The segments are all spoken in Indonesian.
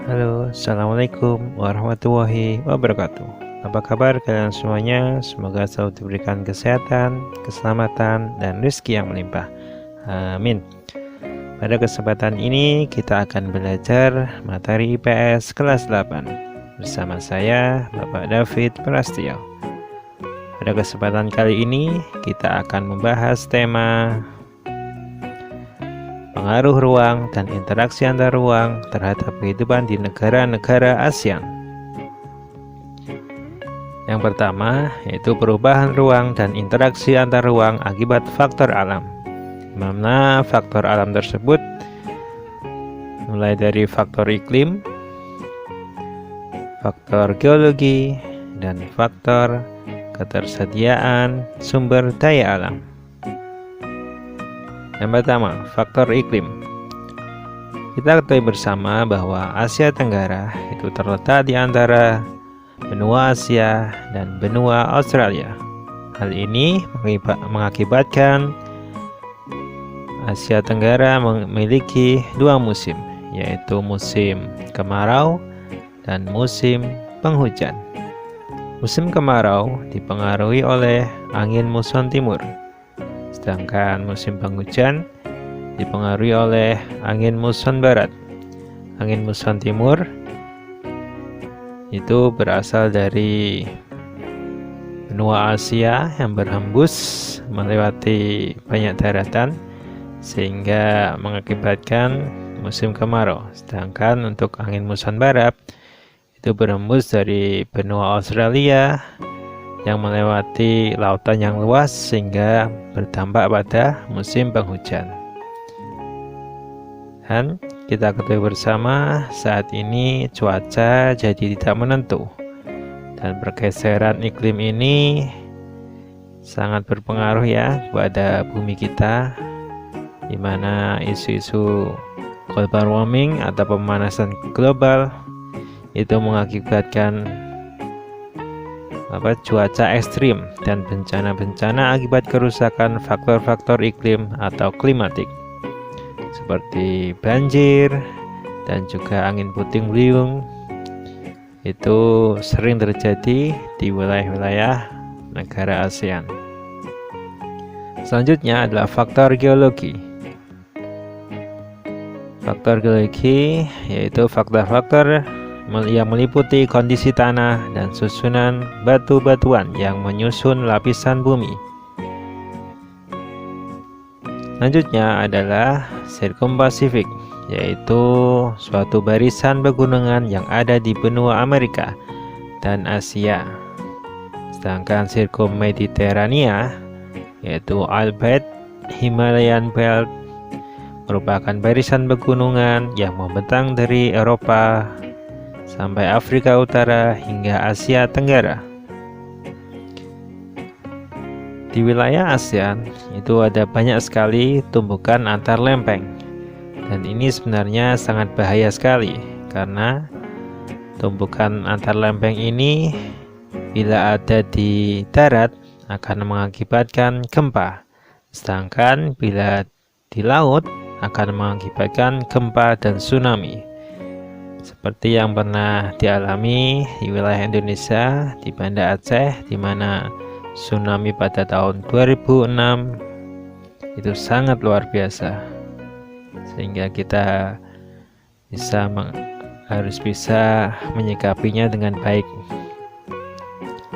Halo, Assalamualaikum warahmatullahi wabarakatuh. Apa kabar kalian semuanya? Semoga selalu diberikan kesehatan, keselamatan, dan rezeki yang melimpah. Amin. Pada kesempatan ini kita akan belajar materi IPS kelas 8 bersama saya, Bapak David Prastio. Pada kesempatan kali ini kita akan membahas tema pengaruh ruang dan interaksi antar ruang terhadap kehidupan di negara-negara ASEAN. Yang pertama yaitu perubahan ruang dan interaksi antar ruang akibat faktor alam, di mana faktor alam tersebut mulai dari faktor iklim, faktor geologi, dan faktor ketersediaan sumber daya alam. Yang pertama, faktor iklim. Kita ketahui bersama bahwa Asia Tenggara itu terletak di antara benua Asia dan benua Australia. Hal ini mengakibatkan Asia Tenggara memiliki dua musim, yaitu musim kemarau dan musim penghujan. Musim kemarau dipengaruhi oleh angin muson timur, sedangkan musim penghujan dipengaruhi oleh angin muson barat. Angin muson timur itu berasal dari benua Asia yang berhembus melewati banyak daratan sehingga mengakibatkan musim kemarau. Sedangkan untuk angin muson barat itu berhembus dari benua Australia yang melewati lautan yang luas sehingga berdampak pada musim penghujan. Dan kita ketahui bersama saat ini cuaca jadi tidak menentu, dan pergeseran iklim ini sangat berpengaruh ya kepada bumi kita, di mana isu-isu global warming atau pemanasan global itu mengakibatkan cuaca ekstrim dan bencana-bencana akibat kerusakan faktor-faktor iklim atau klimatik seperti banjir dan juga angin puting beliung. Itu sering terjadi di wilayah-wilayah negara ASEAN. Selanjutnya adalah faktor geologi. Faktor geologi yaitu faktor-faktor yang meliputi kondisi tanah dan susunan batu-batuan yang menyusun lapisan bumi. Selanjutnya adalah sirkumpasifik, yaitu suatu barisan pegunungan yang ada di benua Amerika dan Asia. Sedangkan sirkummediterania, yaitu Alpine Himalayan Belt, merupakan barisan pegunungan yang membentang dari Eropa sampai Afrika Utara hingga Asia Tenggara. Di wilayah ASEAN itu ada banyak sekali tumbukan antar lempeng, dan ini sebenarnya sangat bahaya sekali karena tumbukan antar lempeng ini bila ada di darat akan mengakibatkan gempa, sedangkan bila di laut akan mengakibatkan gempa dan tsunami, seperti yang pernah dialami di wilayah Indonesia di Banda Aceh, di mana tsunami pada tahun 2006 itu sangat luar biasa, sehingga kita harus bisa menyikapinya dengan baik.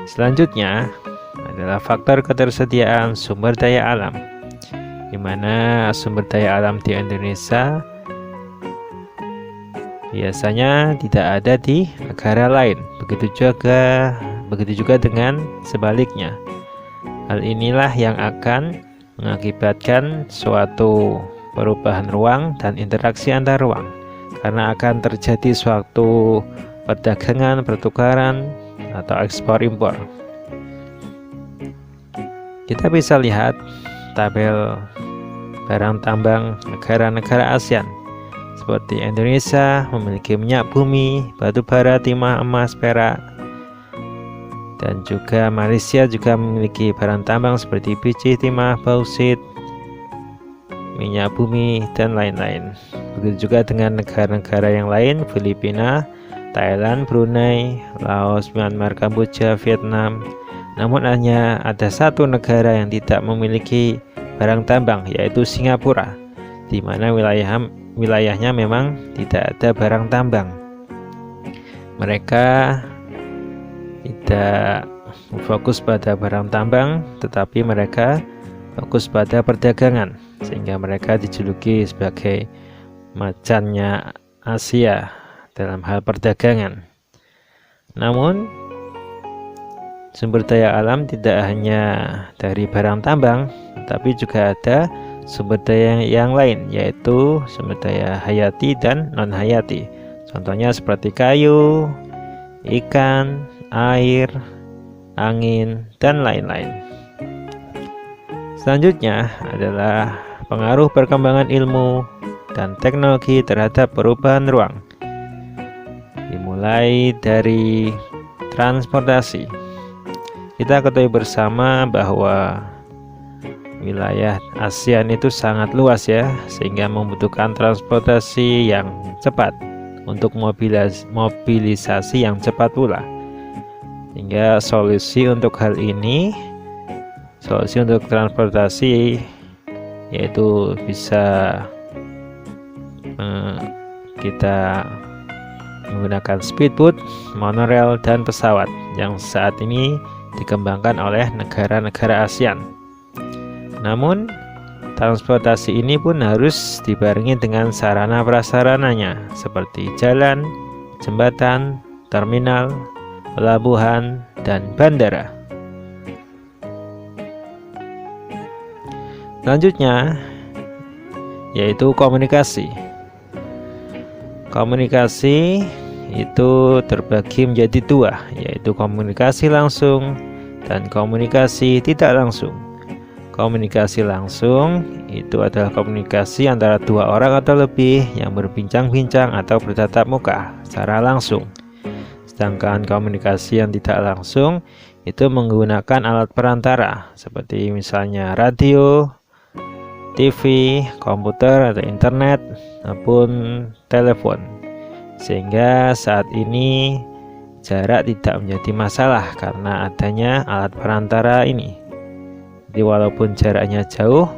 Selanjutnya adalah faktor ketersediaan sumber daya alam, di mana sumber daya alam di Indonesia biasanya tidak ada di negara lain. Begitu juga dengan sebaliknya. Hal inilah yang akan mengakibatkan suatu perubahan ruang dan interaksi antar ruang, karena akan terjadi suatu perdagangan, pertukaran atau ekspor impor. Kita bisa lihat tabel barang tambang negara-negara ASEAN. Seperti Indonesia memiliki minyak bumi, batu bara, timah, emas, perak, dan juga Malaysia juga memiliki barang tambang seperti biji, timah, bauksit, minyak bumi, dan lain-lain. Begitu juga dengan negara-negara yang lain, Filipina, Thailand, Brunei, Laos, Myanmar, Kamboja, Vietnam. Namun hanya ada satu negara yang tidak memiliki barang tambang, yaitu Singapura, di mana wilayahnya memang tidak ada barang tambang. Mereka tidak fokus pada barang tambang, tetapi mereka fokus pada perdagangan, sehingga mereka dijuluki sebagai macannya Asia dalam hal perdagangan. Namun sumber daya alam tidak hanya dari barang tambang, tapi juga ada sumber daya yang lain, yaitu sumber daya hayati dan non-hayati. Contohnya seperti kayu, ikan, air, angin, dan lain-lain. Selanjutnya adalah pengaruh perkembangan ilmu dan teknologi terhadap perubahan ruang. Dimulai dari transportasi. Kita ketahui bersama bahwa wilayah ASEAN itu sangat luas ya, sehingga membutuhkan transportasi yang cepat untuk mobilisasi yang cepat pula. Hingga solusi untuk hal ini, solusi untuk transportasi yaitu bisa kita menggunakan speedboat, monorail, dan pesawat yang saat ini dikembangkan oleh negara-negara ASEAN. Namun transportasi ini pun harus dibarengi dengan sarana prasarananya seperti jalan, jembatan, terminal, pelabuhan, dan bandara. Selanjutnya yaitu komunikasi. Komunikasi itu terbagi menjadi dua, yaitu komunikasi langsung dan komunikasi tidak langsung. Komunikasi langsung itu adalah komunikasi antara dua orang atau lebih yang berbincang-bincang atau bertatap muka secara langsung. Sedangkan komunikasi yang tidak langsung itu menggunakan alat perantara seperti misalnya radio, TV, komputer atau internet, maupun telepon. Sehingga saat ini jarak tidak menjadi masalah karena adanya alat perantara ini. Jadi walaupun jaraknya jauh,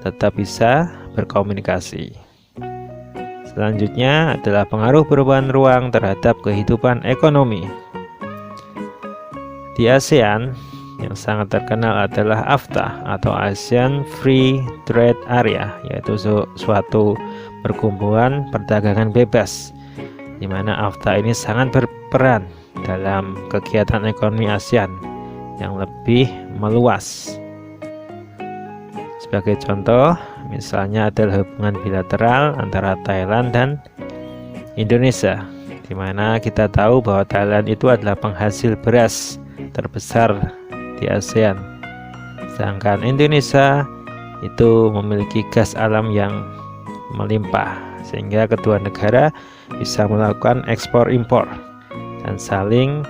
tetap bisa berkomunikasi. Selanjutnya adalah pengaruh perubahan ruang terhadap kehidupan ekonomi. Di ASEAN, yang sangat terkenal adalah AFTA atau ASEAN Free Trade Area, yaitu suatu perkumpulan perdagangan bebas, di mana AFTA ini sangat berperan dalam kegiatan ekonomi ASEAN yang lebih meluas. Sebagai contoh, misalnya adalah hubungan bilateral antara Thailand dan Indonesia, di mana kita tahu bahwa Thailand itu adalah penghasil beras terbesar di ASEAN, sedangkan Indonesia itu memiliki gas alam yang melimpah, sehingga kedua negara bisa melakukan ekspor impor dan saling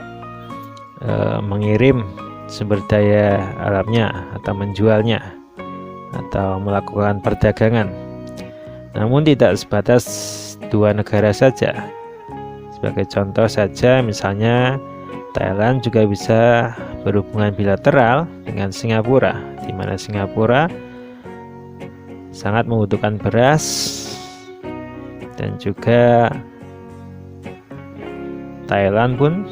mengirim sumber daya alamnya atau menjualnya atau melakukan perdagangan. Namun tidak sebatas dua negara saja. Sebagai contoh saja, misalnya Thailand juga bisa berhubungan bilateral dengan Singapura, di mana Singapura sangat membutuhkan beras dan juga Thailand pun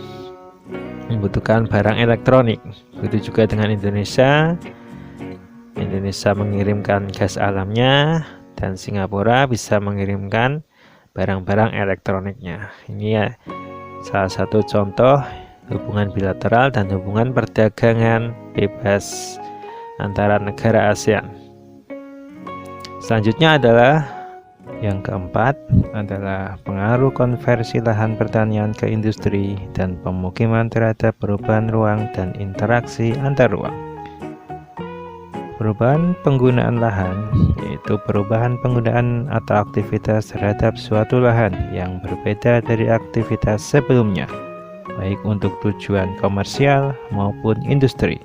membutuhkan barang elektronik. Begitu juga dengan Indonesia. Indonesia mengirimkan gas alamnya dan Singapura bisa mengirimkan barang-barang elektroniknya. Ini ya salah satu contoh hubungan bilateral dan hubungan perdagangan bebas antara negara ASEAN. Selanjutnya adalah yang keempat adalah pengaruh konversi lahan pertanian ke industri dan pemukiman terhadap perubahan ruang dan interaksi antar ruang. Perubahan penggunaan lahan yaitu perubahan penggunaan atau aktivitas terhadap suatu lahan yang berbeda dari aktivitas sebelumnya, baik untuk tujuan komersial maupun industri.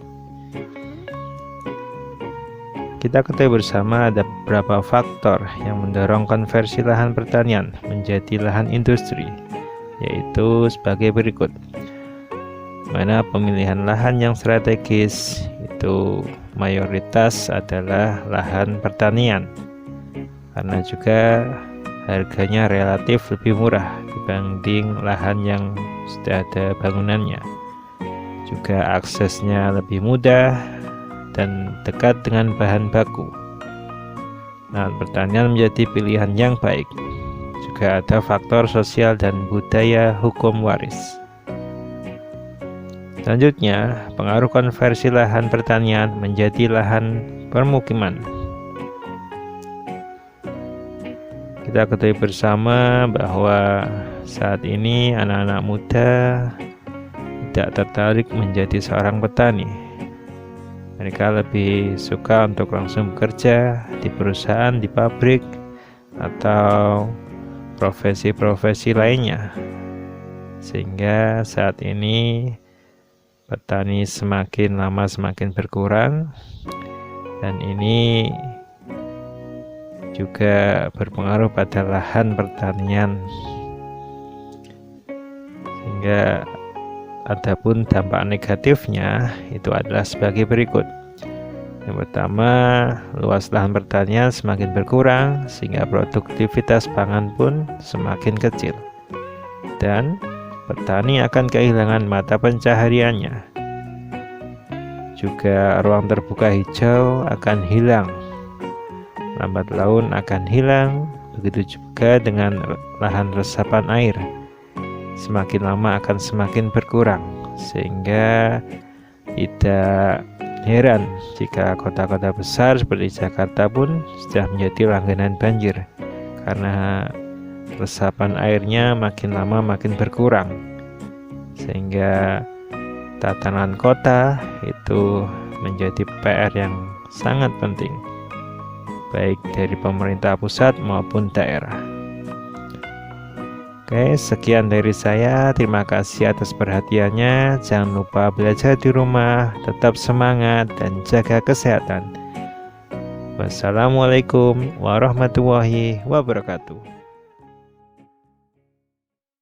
Kita ketahui bersama ada beberapa faktor yang mendorong konversi lahan pertanian menjadi lahan industri, yaitu sebagai berikut. Mana pemilihan lahan yang strategis itu mayoritas adalah lahan pertanian, karena juga harganya relatif lebih murah dibanding lahan yang sudah ada bangunannya. Juga aksesnya lebih mudah dan dekat dengan bahan baku. Lahan pertanian menjadi pilihan yang baik. Juga ada faktor sosial dan budaya hukum waris. Selanjutnya, pengaruh konversi lahan pertanian menjadi lahan permukiman. Kita ketahui bersama bahwa saat ini anak-anak muda tidak tertarik menjadi seorang petani. Mereka lebih suka untuk langsung bekerja di perusahaan, di pabrik, atau profesi-profesi lainnya. Sehingga saat ini petani semakin lama semakin berkurang, dan ini juga berpengaruh pada lahan pertanian. Sehingga adapun dampak negatifnya itu adalah sebagai berikut. Yang pertama, luas lahan pertanian semakin berkurang sehingga produktivitas pangan pun semakin kecil. Dan petani akan kehilangan mata pencahariannya. Juga ruang terbuka hijau akan hilang. Lambat laun akan hilang, begitu juga dengan lahan resapan air. Semakin lama akan semakin berkurang, sehingga tidak heran jika kota-kota besar seperti Jakarta pun sudah menjadi langganan banjir, karena resapan airnya makin lama makin berkurang, sehingga tatanan kota itu menjadi PR yang sangat penting, baik dari pemerintah pusat maupun daerah. Oke, sekian dari saya. Terima kasih atas perhatiannya. Jangan lupa belajar di rumah, tetap semangat, dan jaga kesehatan. Wassalamualaikum warahmatullahi wabarakatuh.